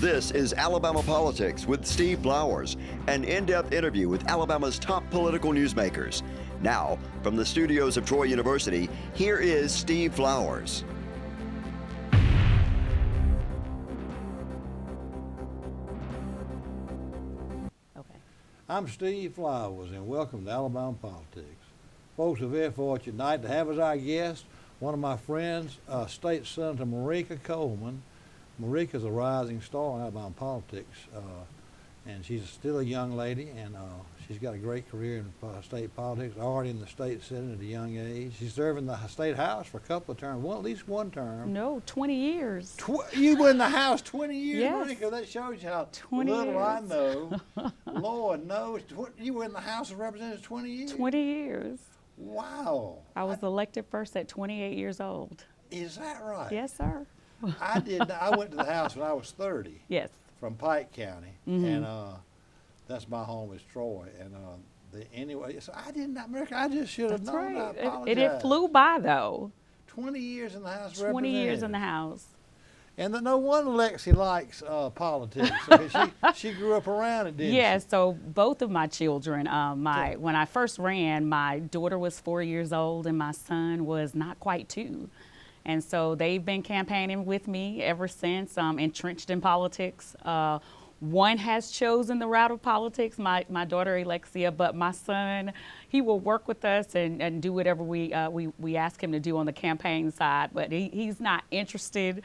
This is Alabama Politics with Steve Flowers, an in-depth interview with Alabama's top political newsmakers. Now, from the studios of Troy University, here is Steve Flowers. I'm Steve Flowers, and welcome to Alabama Politics. Folks, we're very fortunate tonight to have as our guest one of my friends, State Senator Merika Coleman. Merika's a rising star in Alabama politics, and she's still a young lady, and she's got a great career in state politics, already in the state senate at a young age. She's served in the state house for a couple of terms, at least one term. No, 20 years. You were in the house 20 years, yes. Merika. That shows you how 20 little years. I know. Lord knows. You were in the House of Representatives 20 years? 20 years. Wow. I was elected first at 28 years old. Is that right? Yes, sir. I went to the House when I was 30. Yes. From Pike County, and that's my home is Troy. And anyway, so I didn't, Merika, I just should have known. Right. I apologize. It flew by though. 20 years in the House of 20 Representatives. years in the House. And no wonder Lexi likes politics. Because she grew up around it, didn't she? Yes, so both of my children, when I first ran, my daughter was 4 years old and my son was not quite 2. And so they've been campaigning with me ever since, entrenched in politics. One has chosen the route of politics, my daughter Alexia, but my son, he will work with us and do whatever we ask him to do on the campaign side, but he's not interested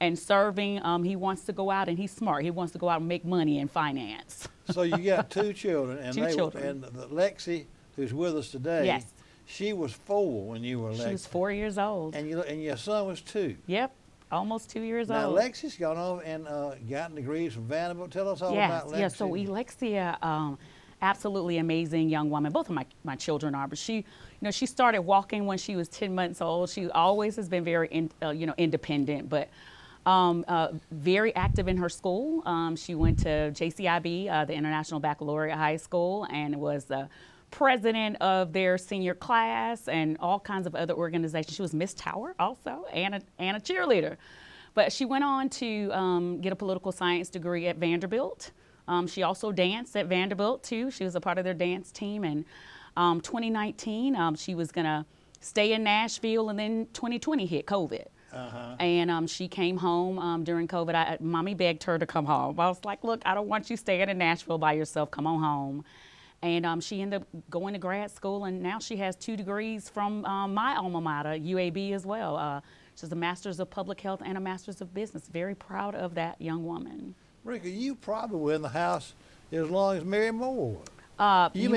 in serving. He wants to go out, and he's smart. He wants to go out and make money in finance. So you got 2 children, and Two children. And Lexi, who's with us today, yes. She was 4 when you were elected. She was 4 years old. And your son was 2. Yep, almost 2 years now, old. Now, Lexi's gone off and gotten degrees from Vanderbilt. Tell us all about Lexi. Yes, so Alexia, absolutely amazing young woman. Both of my children are, but she started walking when she was 10 months old. She always has been very, independent, but very active in her school. She went to JCIB, the International Baccalaureate High School, and was the president of their senior class and all kinds of other organizations. She was Miss Tower also, and a cheerleader. But she went on to get a political science degree at Vanderbilt. She also danced at Vanderbilt too. She was a part of their dance team. And 2019, she was gonna stay in Nashville, and then 2020 hit COVID. And she came home during COVID. Mommy begged her to come home. I was like, look, I don't want you staying in Nashville by yourself. Come on home. And she ended up going to grad school, and now she has 2 degrees from my alma mater, UAB, as well. She's a Master's of Public Health and a Master's of Business. Very proud of that young woman. Merika, you probably were in the House as long as Mary Moore was. We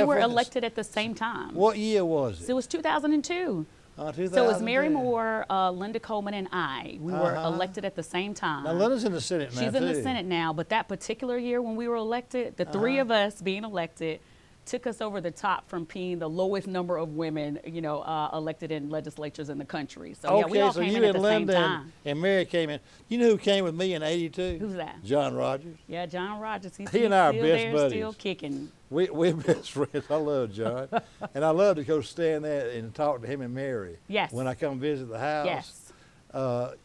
were elected at the same time. What year was it? It was 2002. 2002. So it was Mary Moore, Linda Coleman, and I. We were elected at the same time. Now Linda's in the Senate now, She's in the Senate now, but that particular year when we were elected, the 3 of us being elected took us over the top from being the lowest number of women, elected in legislatures in the country. So yeah, we all came in at the same time. And Mary came in. You know who came with me in '82? Who's that? John Rogers. Yeah, John Rogers. He and I are still best there, buddies. Still kicking. We're best friends. I love John. And I love to go stand there and talk to him and Mary. Yes. When I come visit the house. Yes.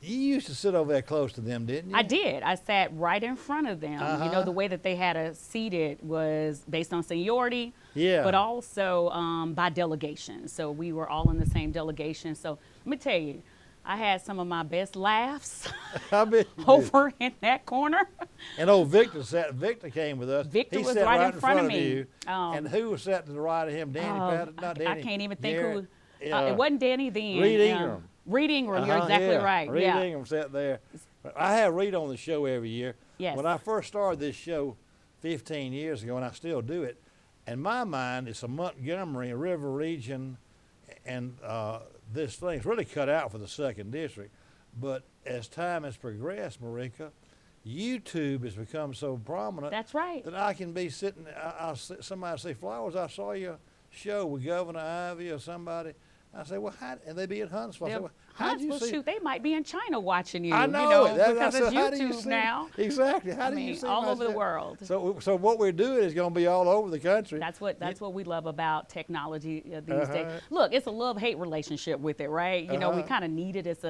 You used to sit over there close to them, didn't you? I did. I sat right in front of them. The way that they had us seated was based on seniority, but also by delegation. So we were all in the same delegation. So let me tell you, I had some of my best laughs over in that corner. And Victor came with us. Victor was sat right in front of me. You. And who was sat to the right of him? Danny Patterson? Not Danny. I can't even think who. It wasn't Danny then. Reed Ingram. Reed Ingram, you're exactly right. Reed Ingram sat there. I have Reed on the show every year. Yes. When I first started this show 15 years ago, and I still do it, in my mind, it's a Montgomery River region, and this thing's really cut out for the 2nd District. But as time has progressed, Merika, YouTube has become so prominent. That's right. That I can be sitting, somebody say, Flowers, I saw your show with Governor Ivey or somebody. I say, well, and they be in Huntsville. I say, well, how'd you see? Shoot, they might be in China watching you. I know, because it's YouTube now. Exactly. How do you see all over the world. So what we're doing is going to be all over the country. That's what we love about technology these days. Look, it's a love-hate relationship with it, right? We kind of need it. It's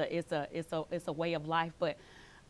a way of life, but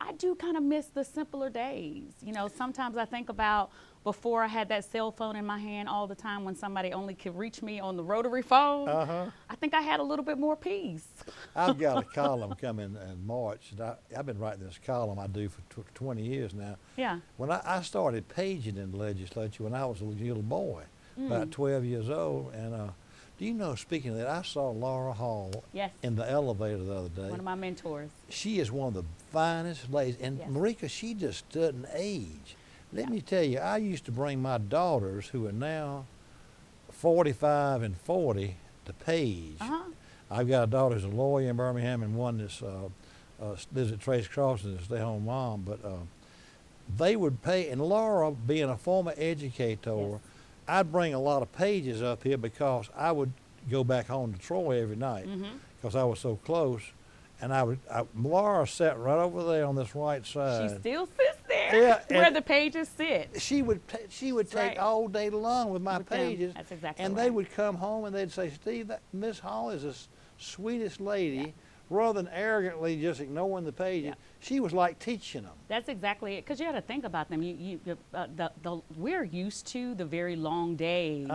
I do kind of miss the simpler days. You know, sometimes I think about before I had that cell phone in my hand all the time when somebody only could reach me on the rotary phone. I think I had a little bit more peace. I've got a column coming in March. And I've been writing this column I do for 20 years now. Yeah. When I started paging in the legislature when I was a little boy, about 12 years old. And do you know, speaking of that, I saw Laura Hall Yes. in the elevator the other day. One of my mentors. She is one of the finest ladies. And Yes. Merika, she just doesn't age. Let Yeah. me tell you, I used to bring my daughters, who are now 45 and 40, to page. I've got a daughter who's a lawyer in Birmingham and one that's lives at Trace Crossing as a stay-home mom. But they would pay, and Laura, being a former educator, Yes. I'd bring a lot of pages up here because I would go back home to Troy every night because I was so close. And Laura sat right over there on this right side. She still sits there Yeah, where and the pages sit. She would take right. all day long with my With them. pages. That's exactly And right. they would come home and they'd say, Steve, Miss Hall is the sweetest lady. Rather than arrogantly just ignoring the pages, she was like teaching them. That's exactly it. Because you got to think about them. We're used to the very long days.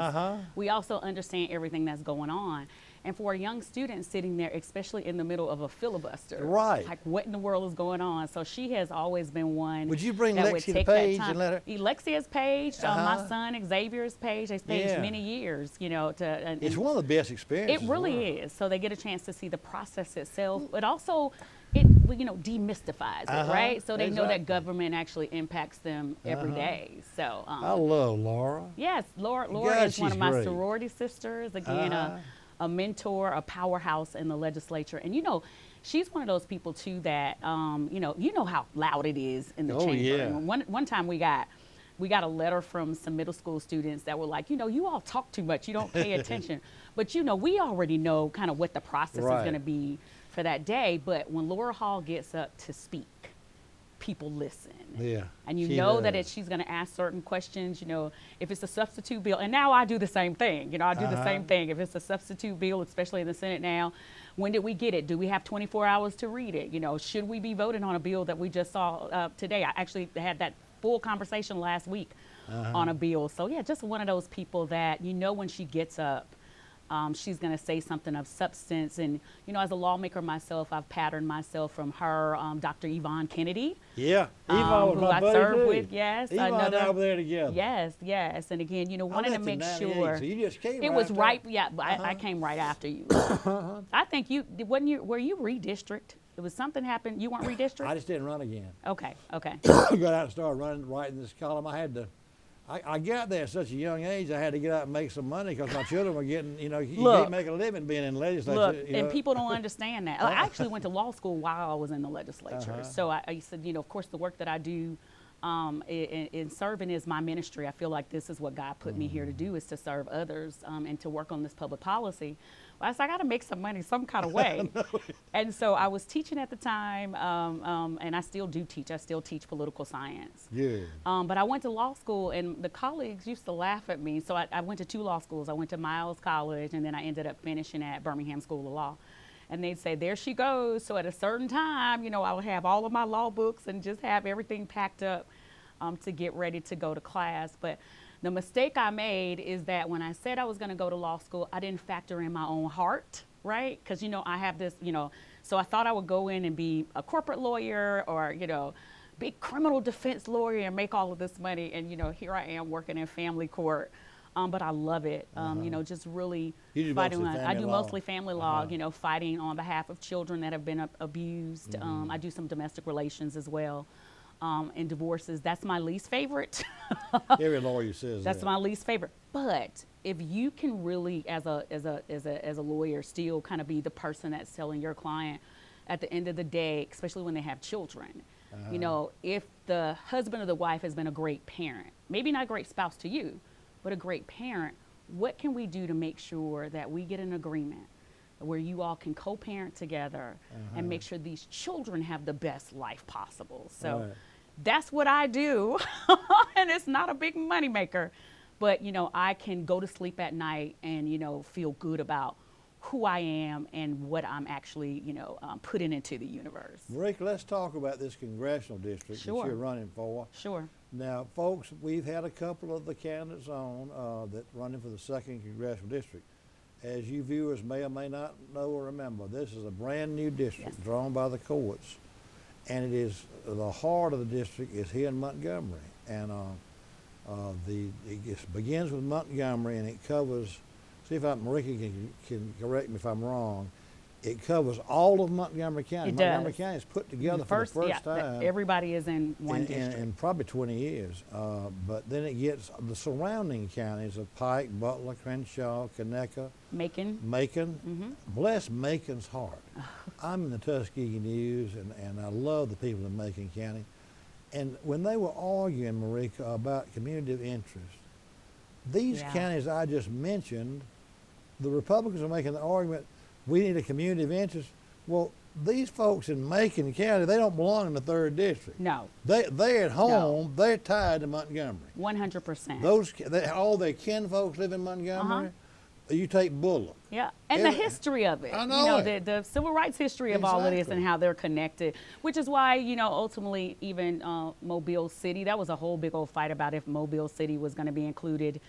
We also understand everything that's going on. And for a young student sitting there, especially in the middle of a filibuster, Right. like what in the world is going on? So she has always been one. Would you bring that would Lexi to take that page time. and let her? Lexi has paged. My son Xavier's paged. They staged Yeah. many years. You know, It's one of the best experiences. it really in the world. is. So they get a chance to see the process itself, but also it demystifies it, right? So they know that exactly. government actually impacts them every day. So I love Laura. yes, Laura God, is one of she's my great. sorority sisters. Again, a mentor, a powerhouse in the legislature, and she's one of those people too that you know how loud it is in the Oh, chamber. yeah. And one time we got a letter from some middle school students that were like, you all talk too much, you don't pay attention. But we already know kind of what the process is Right. going to be for that day. But when Laura Hall gets up to speak, people listen. Yeah. And you she know that does. she's going to ask certain questions, if it's a substitute bill. And now I do the same thing. I do the same thing. If it's a substitute bill, especially in the Senate now, when did we get it? Do we have 24 hours to read it? Should we be voting on a bill that we just saw today? I actually had that full conversation last week on a bill. So, yeah, just one of those people that, when she gets up, she's going to say something of substance. And, as a lawmaker myself, I've patterned myself from her, Dr. Yvonne Kennedy. Yeah. Yvonne was who my I buddy served too. with, yes. Yvonne and I were there together. Yes. And again, wanted to left in make 98, sure. So you just came It right was after. right, yeah, I came right after you. I think were you redistrict? There was something happened, you weren't redistrict? I just didn't run again. Okay. I got out and started writing this column. I got there at such a young age, I had to get out and make some money because my children were getting, you Look. can't make a living being in the legislature. Look, and people don't understand that. I actually went to law school while I was in the legislature. So I said, of course, the work that I do in serving is my ministry. I feel like this is what God put me here to do, is to serve others and to work on this public policy. Well, I said, I got to make some money some kind of way. And so I was teaching at the time, and I still do teach. I still teach political science. Yeah. But I went to law school, and the colleagues used to laugh at me. So I went to 2 law schools. I went to Miles College, and then I ended up finishing at Birmingham School of Law. And they'd say, there she goes. So at a certain time, I would have all of my law books and just have everything packed up to get ready to go to class. But the mistake I made is that when I said I was going to go to law school, I didn't factor in my own heart, right? Because, I have this, so I thought I would go in and be a corporate lawyer or, big criminal defense lawyer and make all of this money. And, here I am working in family court. But I love it, just really You do fighting. mostly I family do law. mostly family law, fighting on behalf of children that have been abused. I do some domestic relations as well. And divorces, that's my least favorite. Every lawyer says That's that. my least favorite. But if you can really, as a lawyer, still kind of be the person that's telling your client at the end of the day, especially when they have children, if the husband or the wife has been a great parent, maybe not a great spouse to you, but a great parent, what can we do to make sure that we get an agreement where you all can co-parent together and make sure these children have the best life possible? So. Right. That's what I do, and it's not a big moneymaker, but I can go to sleep at night and feel good about who I am and what I'm actually, putting into the universe. Merika, let's talk about this congressional district Sure. that you're running for. Sure. Now, folks, we've had a couple of the candidates on that running for the 2nd Congressional District. As you viewers may or may not know or remember, this is a brand new district drawn by the courts, and it is the heart of the district is here in Montgomery, and it begins with Montgomery, and it covers. See if Merika can correct me if I'm wrong. It covers all of Montgomery County. It Montgomery does. County is put together for the first time. Everybody is in one district. In probably 20 years. But then it gets the surrounding counties of Pike, Butler, Crenshaw, Conecuh, Macon. Bless Macon's heart. I'm in the Tuskegee News, and I love the people in Macon County. And when they were arguing, Merika, about community of interest, these counties I just mentioned, the Republicans are making the argument, we need a community of interest. Well, these folks in Macon County, they don't belong in the 3rd district. No. They're at home. No. They're tied to Montgomery. 100%. All their kin folks live in Montgomery. You take Bullock. Yeah, and the history of it. I know the civil rights history of all of this and how they're connected, which is why, ultimately even Mobile City, that was a whole big old fight about if Mobile City was going to be included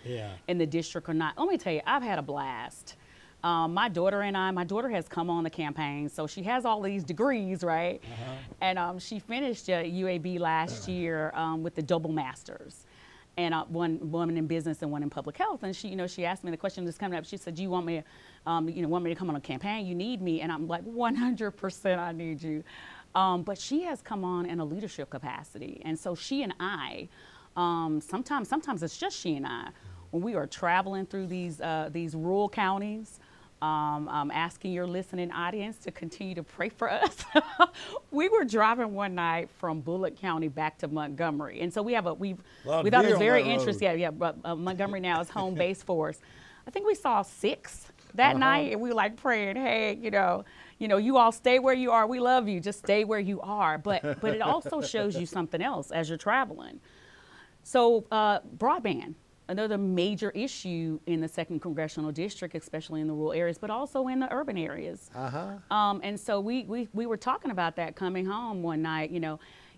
in the district or not. Let me tell you, I've had a blast. My daughter has come on the campaign, so she has all these degrees, right? And she finished UAB last year with the double masters. And one woman in business and one in public health. And she asked me the question that's coming up. She said, "Do you want me, want me to come on a campaign? You need me?" And I'm like, 100%, I need you. But she has come on in a leadership capacity, and so she and I, sometimes it's just she and I, when we are traveling through these rural counties. Asking your listening audience to continue to pray for us. We were driving one night from Bullock County back to Montgomery, and so we thought it was very interesting. But Montgomery now is home base for us. I think we saw 6 that night, and we were like praying, "Hey, you all stay where you are. We love you. Just stay where you are." But it also shows you something else as you're traveling. So broadband. Another major issue in the 2nd Congressional District, especially in the rural areas, but also in the urban areas. And so we were talking about that coming home one night.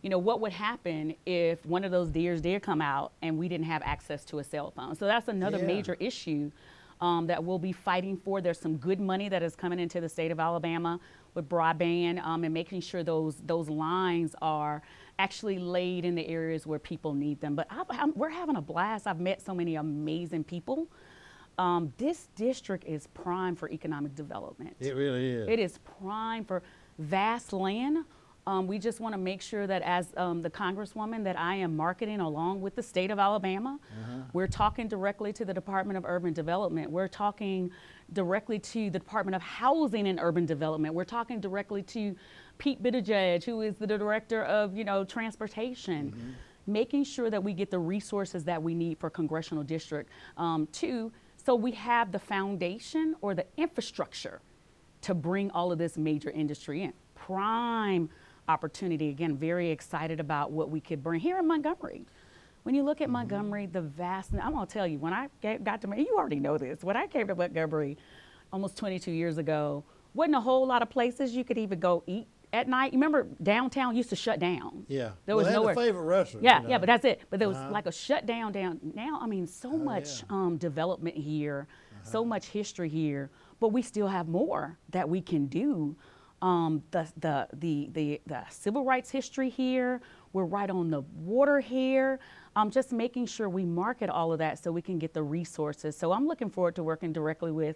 What would happen if one of those deers did come out and we didn't have access to a cell phone? So that's another major issue that we'll be fighting for. There's some good money that is coming into the state of Alabama with broadband and making sure those lines are actually laid in the areas where people need them. But we're having a blast. I've met so many amazing people. This district is prime for economic development. It really is. It is prime for vast land. We just want to make sure that as the Congresswoman that I am marketing along with the state of Alabama, we're talking directly to the Department of Urban Development. We're talking directly to the Department of Housing and Urban Development. We're talking directly to Pete Buttigieg, who is the director of, transportation, making sure that we get the resources that we need for congressional district so we have the foundation or the infrastructure to bring all of this major industry in. Prime opportunity. Again, very excited about what we could bring here in Montgomery. When you look at Montgomery, the vastness, I'm going to tell you, when I got to, you already know this, when I came to Montgomery almost 22 years ago, wasn't a whole lot of places you could even go eat at night. You remember downtown used to shut down. Yeah. There was nowhere. They had a favorite restaurant. Yeah, but that's it. But there was like a shutdown down. Now, so much development here, so much history here, but we still have more that we can do. The civil rights history here, we're right on the water here. Just making sure we market all of that so we can get the resources. So I'm looking forward to working directly with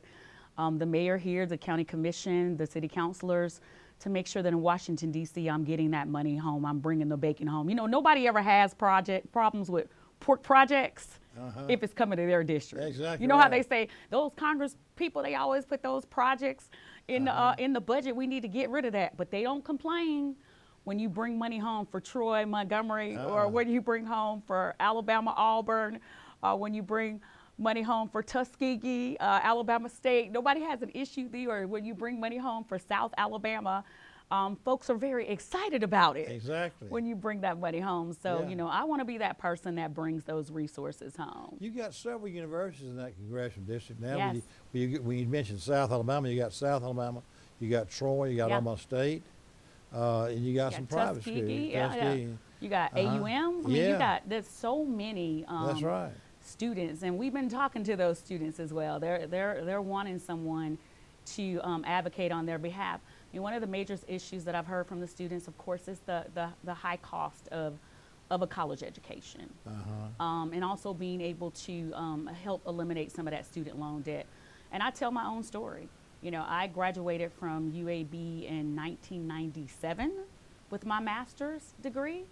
the mayor here, the county commission, the city councilors, to make sure that in Washington, D.C., I'm getting that money home. I'm bringing the bacon home. Nobody ever has problems with pork projects if it's coming to their district. Exactly. How they say those Congress people, they always put those projects in the budget. We need to get rid of that, but they don't complain when you bring money home for Troy, Montgomery, or when you bring home for Alabama, Auburn, when you bring money home for Tuskegee, Alabama State. Nobody has an issue there. Or when you bring money home for South Alabama, folks are very excited about it. Exactly. When you bring that money home. So, Yeah. I want to be that person that brings those resources home. You got several universities in that congressional district now. Yes. When you mentioned South Alabama, you got South Alabama, you got Troy, you got Yeah. Alabama State, and you got some private schools. Tuskegee, yeah. Tuskegee. You got AUM. I mean, Yeah. there's so many That's right. students, and we've been talking to those students as well. They're wanting someone to advocate on their behalf. I mean, one of the major issues that I've heard from the students, of course, is the high cost of a college education, and also being able to help eliminate some of that student loan debt. And I tell my own story. I graduated from UAB in 1997 with my master's degree.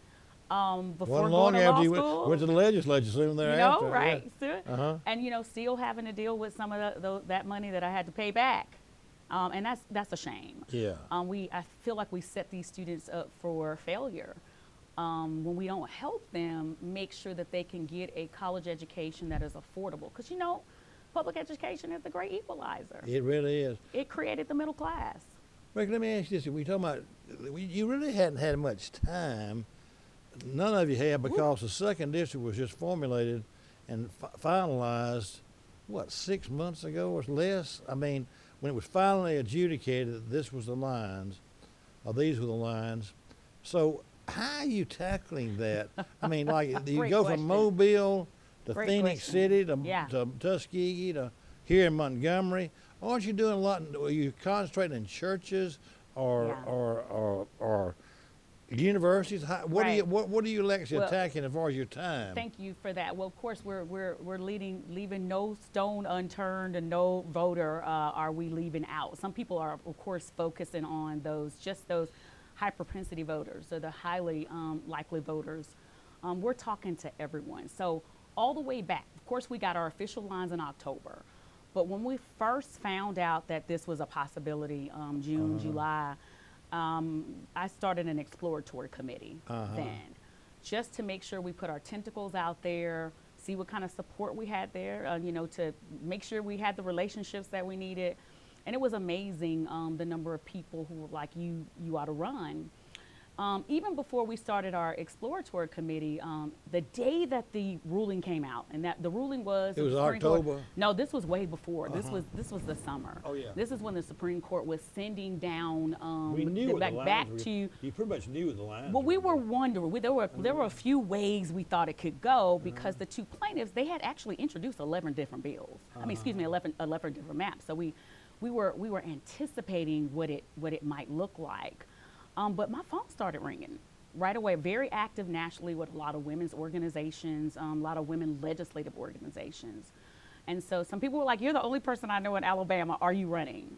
Before Wasn't long going to law after you school. went to the legislature soon thereafter. Right? Yeah. So, and still having to deal with some of that money that I had to pay back, and that's a shame. Yeah. I feel like we set these students up for failure when we don't help them make sure that they can get a college education that is affordable. Because public education is the great equalizer. It really is. It created the middle class. Rick, let me ask you this. We talking about, you really hadn't had much time. None of you have, because the second district was just formulated and finalized, 6 months ago or less? I mean, when it was finally adjudicated that this was the lines, or these were the lines. So how are you tackling that? I mean, like, do you Great go question. from Mobile to Great Phoenix question. City Yeah. to Tuskegee to here in Montgomery? Aren't you doing a lot? Are you concentrating in churches or Yeah. or universities? What Right. are you actually Well, attacking as far as your time? Thank you for that. Well, of course, we're leaving no stone unturned and no voter are we leaving out. Some people are, of course, focusing on those high propensity voters or the highly likely voters. We're talking to everyone. So all the way back, of course, we got our official lines in October. But when we first found out that this was a possibility, June, July, I started an exploratory committee then, just to make sure we put our tentacles out there, see what kind of support we had there, to make sure we had the relationships that we needed. And it was amazing, the number of people who were like, you ought to run. Even before we started our exploratory committee, the day that the ruling came out, and that the ruling was It was the Supreme Court- October? No, this was way before. This was the summer. Oh, yeah. This is when the Supreme Court was sending down We knew what the back lines were. to. You pretty much knew what the lines Well, we were. were wondering. There were a few ways we thought it could go because the two plaintiffs, they had actually introduced 11 different bills. I mean, excuse me, 11 different maps. So we were anticipating what it might look like. But my phone started ringing right away. Very active nationally with a lot of women's organizations, a lot of women legislative organizations. And so some people were like, "You're the only person I know in Alabama. Are you running?"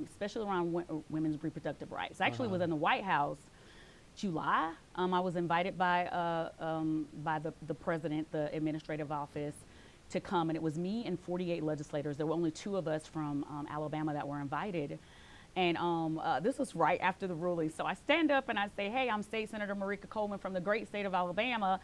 Especially around women's reproductive rights. I actually was in the White House July. I was invited by the president, the administrative office, to come, and it was me and 48 legislators. There were only 2 of us from Alabama that were invited. And this was right after the ruling. So I stand up and I say, "Hey, I'm State Senator Merika Coleman from the great state of Alabama."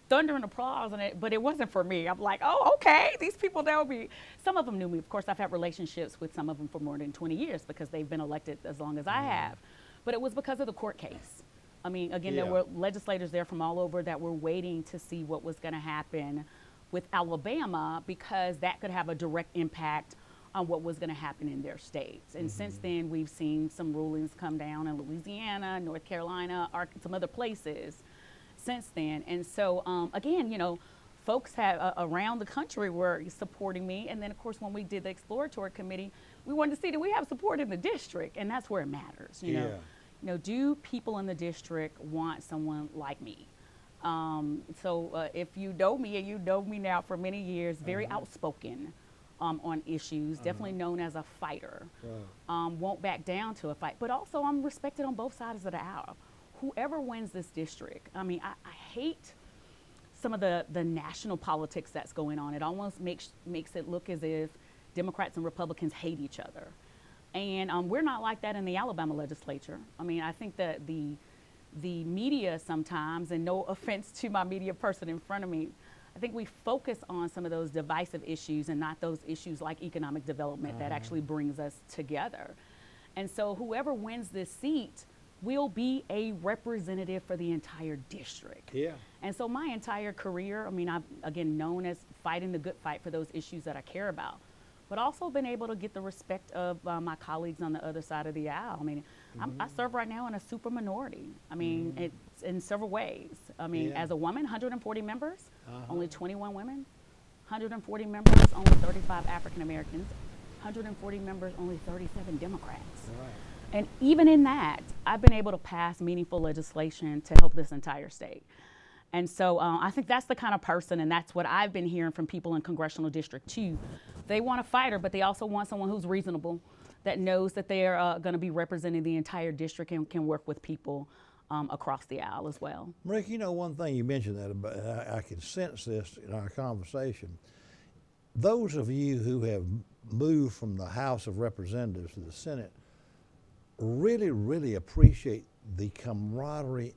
Thunder and applause, but it wasn't for me. I'm like, "Oh, okay, these people know me." Some of them knew me. Of course, I've had relationships with some of them for more than 20 years because they've been elected as long as I have. But it was because of the court case. I mean, again, there were legislators there from all over that were waiting to see what was going to happen with Alabama, because that could have a direct impact on what was going to happen in their states. And since then, we've seen some rulings come down in Louisiana, North Carolina, some other places since then. And so, again, folks around the country were supporting me. And then, of course, when we did the exploratory committee, we wanted to see, do we have support in the district? And that's where it matters. You know, do people in the district want someone like me? So if you know me, and you know me now for many years, very outspoken on issues, definitely known as a fighter, won't back down to a fight, but also I'm respected on both sides of the aisle. Whoever wins this district, I mean, I hate some of the national politics that's going on. It almost makes it look as if Democrats and Republicans hate each other. And we're not like that in the Alabama legislature. I mean, I think that the media sometimes, and no offense to my media person in front of me, I think we focus on some of those divisive issues and not those issues like economic development that actually brings us together. And so whoever wins this seat, will be a representative for the entire district. Yeah. And so my entire career, I mean, I've, again, known as fighting the good fight for those issues that I care about, but also been able to get the respect of my colleagues on the other side of the aisle. I mean, I serve right now in a super minority. I mean, it's in several ways. I mean, as a woman, 140 members, only 21 women. 140 members, only 35 African Americans. 140 members, only 37 Democrats. Right. And even in that, I've been able to pass meaningful legislation to help this entire state. And so I think that's the kind of person, and that's what I've been hearing from people in Congressional District 2. They want a fighter, but they also want someone who's reasonable, that knows that they're going to be representing the entire district and can work with people across the aisle as well. Merika, you know, one thing you mentioned that about, I can sense this in our conversation. Those of you who have moved from the House of Representatives to the Senate really, really appreciate the camaraderie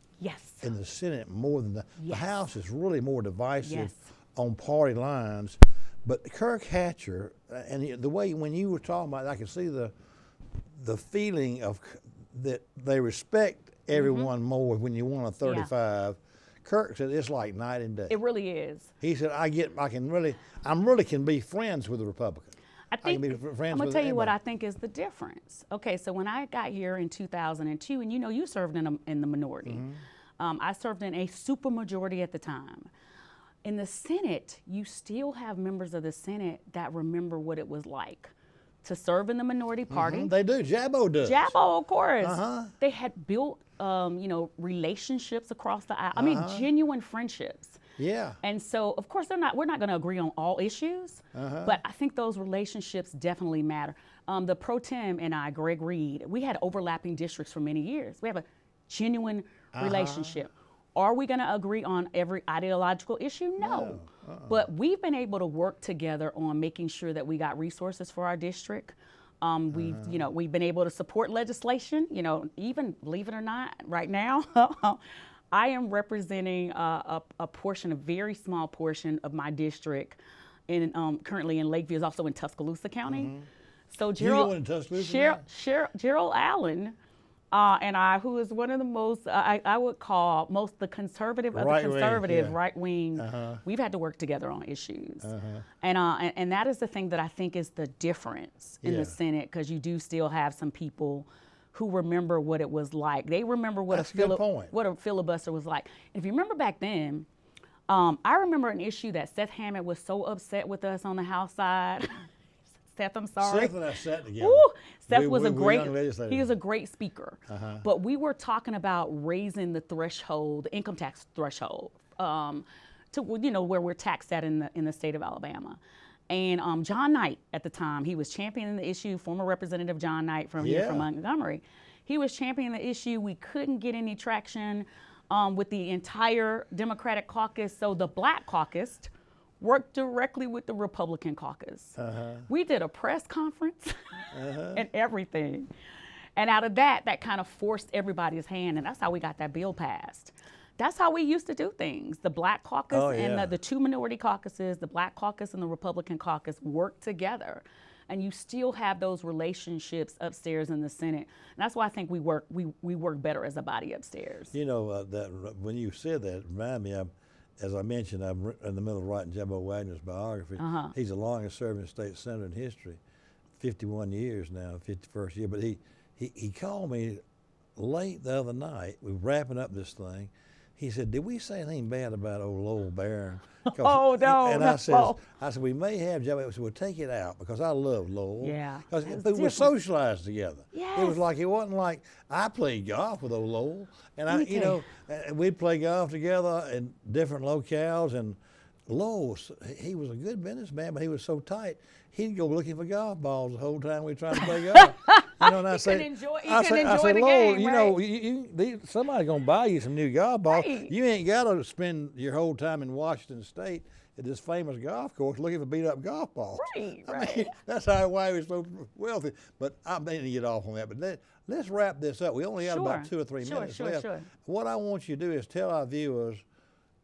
in the Senate more than the House is really more divisive on party lines. But Kirk Hatcher, and the way when you were talking about it, I could see the feeling of that they respect everyone more when you want a 35. Kirk said it's like night and day. It really is. He said, I really can be friends with the Republicans. I think, I'm gonna tell you what I think is the difference. Okay, so when I got here in 2002, and you know, you served in the minority. I served in a supermajority at the time. In the Senate, you still have members of the Senate that remember what it was like to serve in the minority party. They do. Jabbo does. Jabbo, of course. They had built, you know, relationships across the aisle. I mean, genuine friendships. Yeah. And so, of course, we're not going to agree on all issues, but I think those relationships definitely matter. The pro tem and I, Greg Reed, we had overlapping districts for many years. We have a genuine relationship. Are we going to agree on every ideological issue? No. But we've been able to work together on making sure that we got resources for our district. We've been able to support legislation. You know, even believe it or not, right now, I am representing a portion, a very small portion of my district, currently in Lakeview, is also in Tuscaloosa County. So Gerald Allen and I, who is one of the most, I would call most the conservative of the conservative, right wing, we've had to work together on issues. And that is the thing that I think is the difference in the Senate, because you do still have some people who remember what it was like. They remember what a filibuster was like. And if you remember back then, I remember an issue that Seth Hammond was so upset with us on the House side. Seth, I'm sorry. Seth and I sat together. Ooh, Seth was he was a great speaker. But we were talking about raising the threshold, the income tax threshold, to where we're taxed at in the state of Alabama. And John Knight at the time, he was championing the issue, former Representative John Knight from here from Montgomery. He was championing the issue. We couldn't get any traction with the entire Democratic caucus, so the Black caucus worked directly with the Republican caucus. We did a press conference and everything. And out of that kind of forced everybody's hand, and that's how we got that bill passed. That's how we used to do things. The Black caucus and the two minority caucuses, the Black caucus and the Republican caucus, worked together. And you still have those relationships upstairs in the Senate. And that's why I think we work better as a body upstairs. You know, that when you said that, it reminded me of, as I mentioned, I'm in the middle of writing Jabbo Wagner's biography. He's the longest serving state senator in history, 51 years now, 51st year. But he called me late the other night. We were wrapping up this thing. He said, "Did we say anything bad about old Lowell Barron?" Oh, no. And I said, we may have, Jabbo. So we'll take it out, because I love Lowell. Yeah. Because we were socialized together. Yes. It wasn't like I played golf with old Lowell. And we'd play golf together in different locales. And Lowell, he was a good businessman, but he was so tight, he'd go looking for golf balls the whole time we were trying to play golf. And I said, enjoy the Lowell, game, somebody's gonna buy you some new golf balls. Right. You ain't got to spend your whole time in Washington State at this famous golf course looking for beat up golf balls. Right. I mean, that's why he was so wealthy. But I'm going to get off on that. But let's wrap this up. We only have about 2 or 3 minutes left. What I want you to do is tell our viewers,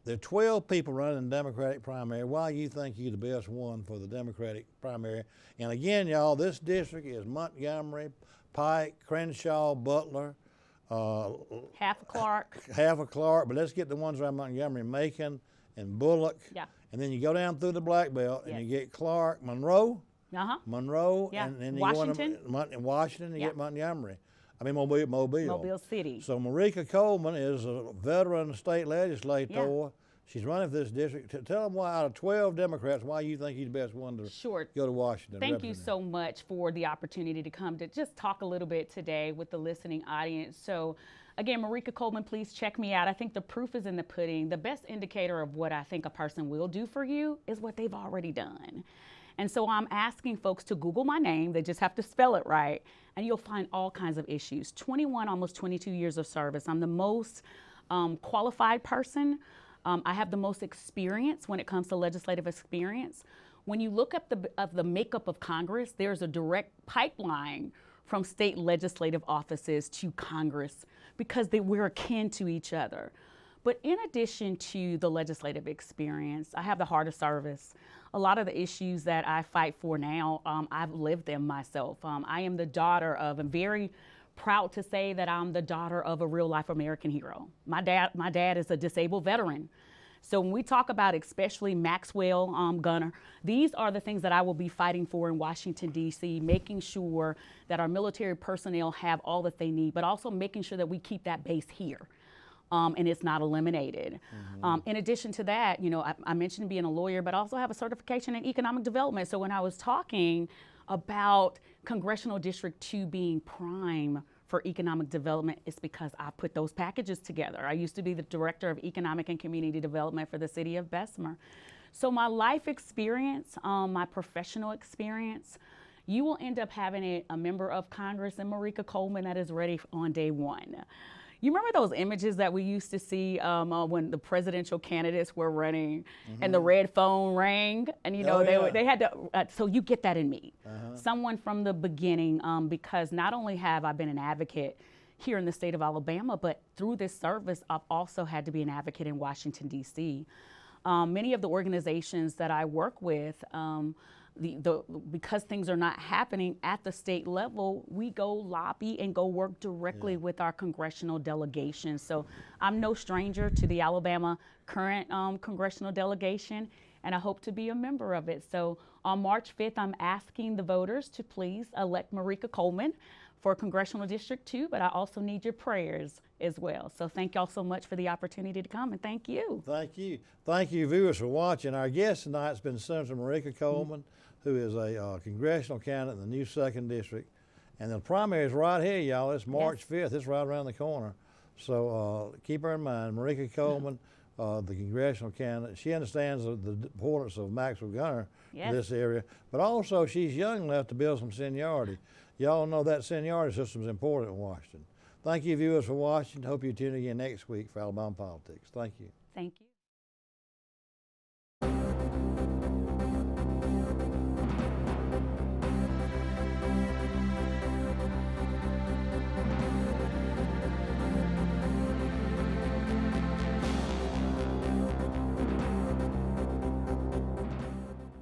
there are 12 people running the Democratic primary. Why you think you're the best one for the Democratic primary? And again, y'all, this district is Montgomery, Pike, Crenshaw, Butler, Half of Clark. half of Clark, but let's get the ones around Montgomery, Macon and Bullock. Yeah. And then you go down through the Black Belt and Yes. you get Clark, Monroe, Yeah. and then you Washington. go into Washington, you Yeah. get Montgomery. I mean Mobile. Mobile City. So Merika Coleman is a veteran state legislator. Yeah. She's running for this district. Tell them why, out of 12 Democrats, why you think you're the best one to Sure. go to Washington. Thank you so much for the opportunity to come to just talk a little bit today with the listening audience. So again, Merika Coleman, please check me out. I think the proof is in the pudding. The best indicator of what I think a person will do for you is what they've already done. And so I'm asking folks to Google my name. They just have to spell it right. And you'll find all kinds of issues. 21, almost 22 years of service. I'm the most qualified person. I have the most experience when it comes to legislative experience. When you look at the makeup of Congress, there's a direct pipeline from state legislative offices to Congress because we're akin to each other. But in addition to the legislative experience, I have the heart of service. A lot of the issues that I fight for now, I've lived them myself. I am the daughter of, I'm very proud to say that I'm the daughter of a real life American hero. My dad is a disabled veteran. So when we talk about especially Maxwell Gunner, these are the things that I will be fighting for in Washington, D.C., making sure that our military personnel have all that they need, but also making sure that we keep that base here. And it's not eliminated. In addition to that, you know, I mentioned being a lawyer, but I also have a certification in economic development. So when I was talking about Congressional District 2 being prime for economic development, it's because I put those packages together. I used to be the director of economic and community development for the city of Bessemer. So my life experience, my professional experience, you will end up having a member of Congress in Merika Coleman that is ready on day one. You remember those images that we used to see when the presidential candidates were running and the red phone rang? And you know, they had to, so you get that in me. Someone from the beginning, because not only have I been an advocate here in the state of Alabama, but through this service, I've also had to be an advocate in Washington, D.C. Many of the organizations that I work with, because things are not happening at the state level, we go lobby and go work directly with our congressional delegation. So I'm no stranger to the Alabama current congressional delegation, and I hope to be a member of it. So on March 5th, I'm asking the voters to please elect Merika Coleman for Congressional District 2, but I also need your prayers as well. So thank y'all so much for the opportunity to come, and thank you. Thank you. Thank you, viewers, for watching. Our guest tonight has been Senator Merika Coleman, who is a congressional candidate in the new 2nd District. And the primary is right here, y'all. It's March 5th. It's right around the corner. So keep her in mind. Merika Coleman, the congressional candidate. She understands the importance of Maxwell Gunner in this area, but also she's young enough to build some seniority. Y'all know that seniority system is important in Washington. Thank you, viewers, for watching. Hope you tune in again next week for Alabama Politics. Thank you. Thank you.